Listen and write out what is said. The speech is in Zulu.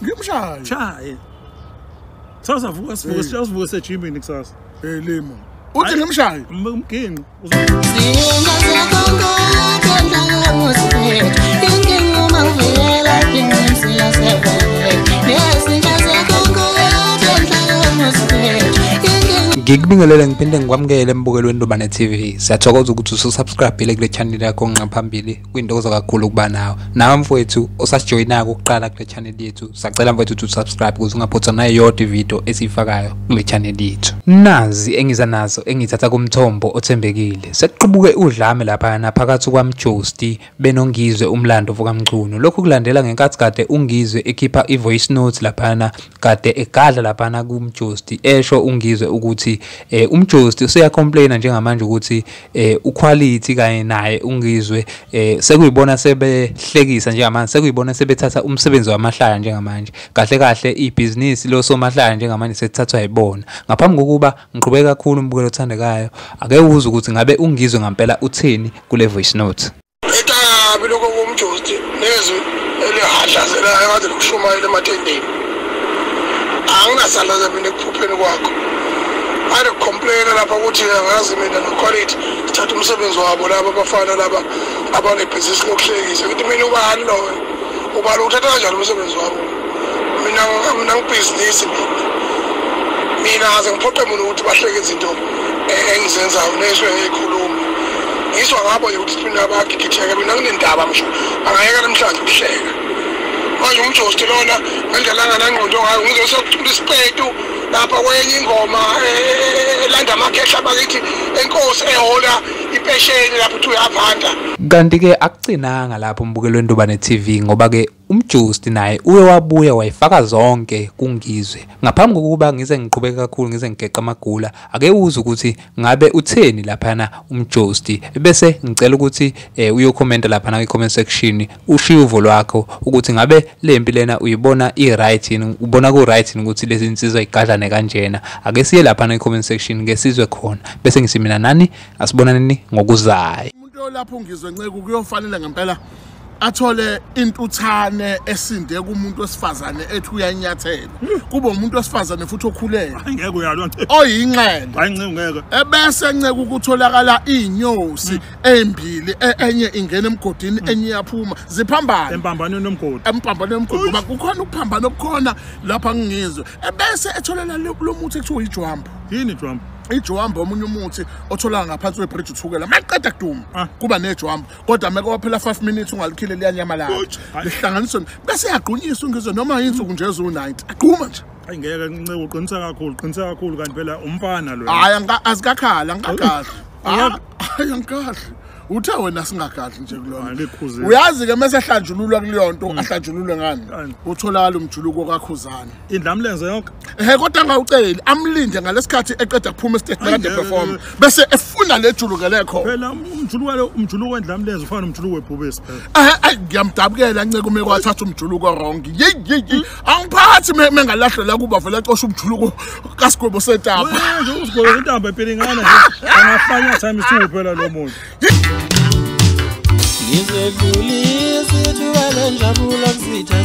Ngimshaye. Chaye. Sasa sivuka sejimini kusasa. Limo. Uthi ngimshaye? Umgini. Ngikubingelele ngiphinde ngikwamukele embukelweni Ndobane TV. Siyathokoza ukuthi ususubscribe kule channel yakho ngaphambili. Kuyintokozo kakhulu kuba nawe mfowethu osasijoyina ukuqala kule channel yethu. Sacela mfowethu ukuthi usubscribe ukuze ungaphutha nayo yonke video esifakayo kule channel yethu. Nazi engiza nazo engithatha kumthombo othembekile. Sekuqubuke udlame lapha naphakathi kwaMjosti benongizwe umlando vokaMcuno. Lokhu kulandela ngenkathi kade ungizwe ekhipha ivoice note lapha kade egadla lapha kuMjosti esho ungizwe ukuthi uMjosti useyacomplaina njengamanje ukuthi uquality kanye naye ungizwe sekuyibona sebehlekisa njengamanje sekuyibona sebethatha umsebenzi wamahlaya njengamanje kahle ibusiness lo somahlaya njengamanje sethathwa yibona ngaphambi kokuba ngiqhubeka kakhulu umbukelo othandekayo ake uze ukuthi ngabe ungizwe ngempela utheni kule voice note Etabi lokho kuMjosti nezwe elihadlazela engathi lokushumayela emathendeni anginasalaza mina ekuphupheni kwakho Ade complain lapha ukuthi angazi mina no quality sithatha umsebenzi wabo laba abafana laba abane business lokuhlekisa ukuthi mina ubani lo ubani uthatha kanjani umsebenzi wabo mina ngibusiness mina aze ngiphoqe mina ukuthi bahleke izinto engizenzayo neswe ngikhuluma ngisho ngabo ukuthi mina abagigitheka mina nginendaba msho angayeka namhlanje ukuhleka manje uMjosti lona ngendlela nangqondo ngayo ngizokuthula isiqedu lapha kwenye ingoma elanda amakhehla bakithi enkosi ehola impesheni lapho uthi uyavanda kanti ke akucinanga lapho umbukelweni Ndobane TV ngoba ke uMjosti naye uye wabuya wayifaka zonke kungizwe ngaphambi kokuba ngize ngiqhubeka kakhulu ngize ngigeqa amagula ake uze ukuthi ngabe utheni lapha uMjosti bese ngicela ukuthi uyokhomenta lapha kwi-comment section ushiye uvo lwakho ukuthi ngabe lempi lena uyibona i-right yini ubona ku-right yini ukuthi lezi insizwa igadlane kanjena ake siye lapha kwi-comment section ngesizwe khona bese ngisimina nani asibonaneni ngokuzayo umuntu olapho ungizwe nceke kuyofanele ngempela athole intuthane esinde kumuntu wesifazane ethi uyanyathela kube umuntu wesifazane futhi okhulele Ngeke uyalwa nje. oyinxele Hayi ngeke. ebese nceke ukutholakala inyosi embili enye ingena emgodini enye yaphuma ziphambana Empambanweni nomgodi. empambanweni omgodi ngoba kukhona ukuphambana okukhona lapha ngingizwe ebese etholela lo muthi ekuthiwa ijwambo Yini jwambo? ijwambo omunye umuthi otholanga ngaphansi kwebridge uthukela maqeda kuduma kuba nejwambo kodwa meke waphela 5 minutes ungalikhile liyanyamalala lihlanganiswe bese yagqunyiswa ngizwe noma insuku nje ezu90 agquma nje Hayi ngeke nceke uqinisa kakhulu kanti phela umfana lo. hayi azikakhala ngikakhala hayi ngikakhala uthe wena singagadli nje kulona uyazi ke mase hlanjululwa kuleyo nto ahlanjululwe ngani utholakala umjuluko kaKhuzana Indlamlenze yonke. Kodwa ngawuceli amlinde ngalesikhathi eqeda kuphuma estage kade perform bese efuna lejuluke lekho Phela umjuluko wendlamlenze ufana nomjuluko webhubesi phela. Ngiyamdabukela nceke uma kwathatha umjuluko wrong yeyi angiphathi mengalahle la kuba vele xosha umjuluko kaSigwebo setapa Nje uSigwebo setapa empilingana nje angafanya time isithu phela lo muntu. Ngizedlulisa ithuba lenjabulo kusitha